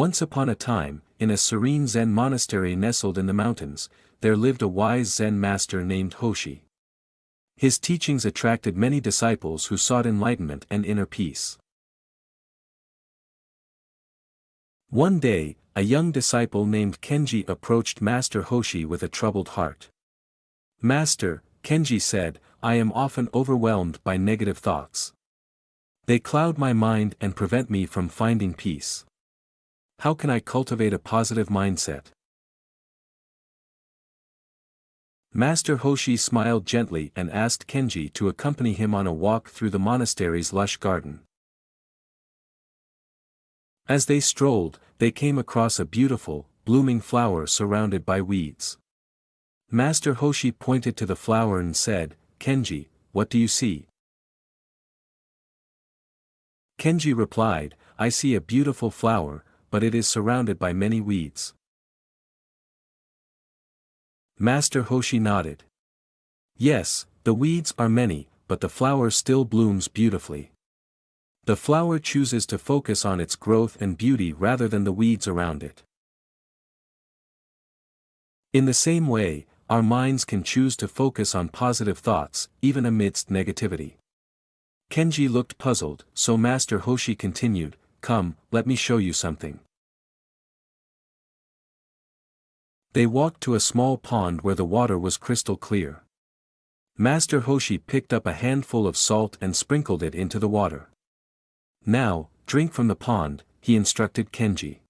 Once upon a time, in a serene Zen monastery nestled in the mountains, there lived a wise Zen master named Hoshi. His teachings attracted many disciples who sought enlightenment and inner peace. One day, a young disciple named Kenji approached Master Hoshi with a troubled heart. "Master," Kenji said, "I am often overwhelmed by negative thoughts. They cloud my mind and prevent me from finding peace. How can I cultivate a positive mindset?" Master Hoshi smiled gently and asked Kenji to accompany him on a walk through the monastery's lush garden. As they strolled, they came across a beautiful, blooming flower surrounded by weeds. Master Hoshi pointed to the flower and said, "Kenji, what do you see?" Kenji replied, "I see a beautiful flower, but it is surrounded by many weeds." Master Hoshi nodded. "Yes, the weeds are many, but the flower still blooms beautifully. The flower chooses to focus on its growth and beauty rather than the weeds around it." In the same way, our minds can choose to focus on positive thoughts, even amidst negativity. Kenji looked puzzled, so Master Hoshi continued, "Come, let me show you something." They walked to a small pond where the water was crystal clear. Master Hoshi picked up a handful of salt and sprinkled it into the water. "Now, drink from the pond," he instructed Kenji.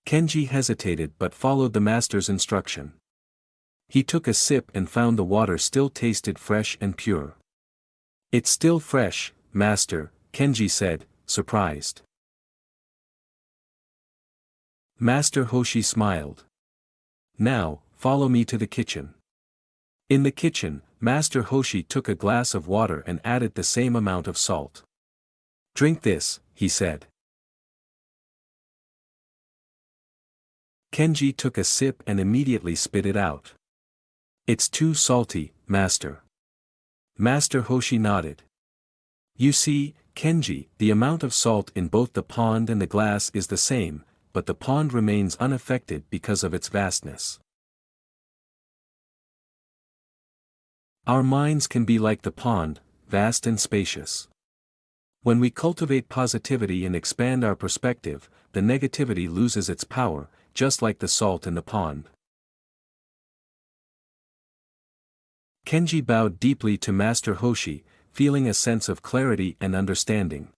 Kenji hesitated but followed the master's instruction. He took a sip and found the water still tasted fresh and pure. "It's still fresh, master," Kenji said, surprised. Master Hoshi smiled. "Now, follow me to the kitchen." In the kitchen, Master Hoshi took a glass of water and added the same amount of salt. "Drink this," he said. Kenji took a sip and immediately spit it out. "It's too salty, master." Master Hoshi nodded. "You see, Kenji, the amount of salt in both the pond and the glass is the same, but the pond remains unaffected because of its vastness." Our minds can be like the pond, vast and spacious. When we cultivate positivity and expand our perspective, the negativity loses its power, just like the salt in the pond. Kenji bowed deeply to Master Hoshi, feeling a sense of clarity and understanding.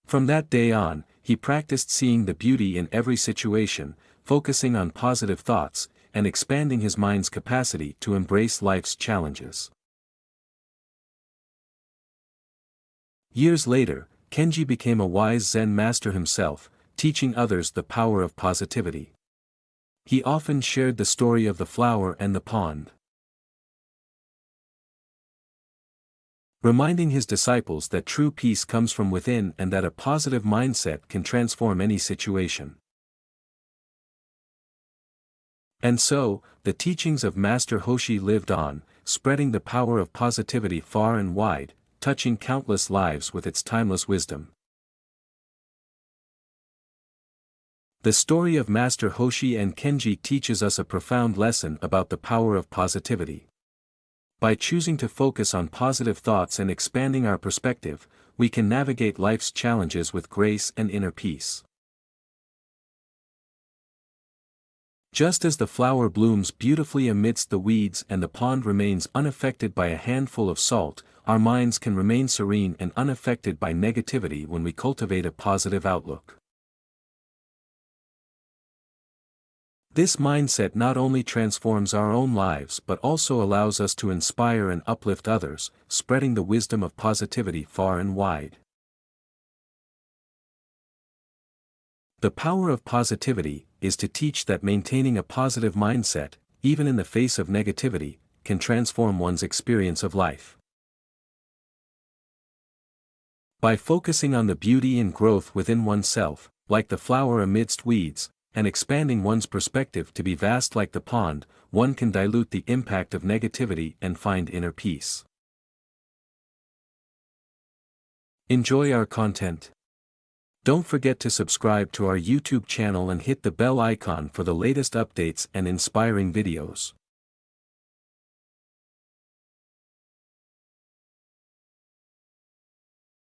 From that day on, he practiced seeing the beauty in every situation, focusing on positive thoughts, and expanding his mind's capacity to embrace life's challenges. Years later, Kenji became a wise Zen master himself, teaching others the power of positivity. He often shared the story of the flower and the pond, reminding his disciples that true peace comes from within and that a positive mindset can transform any situation. And so, the teachings of Master Hoshi lived on, spreading the power of positivity far and wide, touching countless lives with its timeless wisdom. The story of Master Hoshi and Kenji teaches us a profound lesson about the power of positivity. By choosing to focus on positive thoughts and expanding our perspective, we can navigate life's challenges with grace and inner peace. Just as the flower blooms beautifully amidst the weeds and the pond remains unaffected by a handful of salt, our minds can remain serene and unaffected by negativity when we cultivate a positive outlook. This mindset not only transforms our own lives but also allows us to inspire and uplift others, spreading the wisdom of positivity far and wide. The power of positivity is to teach that maintaining a positive mindset, even in the face of negativity, can transform one's experience of life. By focusing on the beauty and growth within oneself, like the flower amidst weeds, and expanding one's perspective to be vast like the pond, one can dilute the impact of negativity and find inner peace. Enjoy our content. Don't forget to subscribe to our YouTube channel and hit the bell icon for the latest updates and inspiring videos.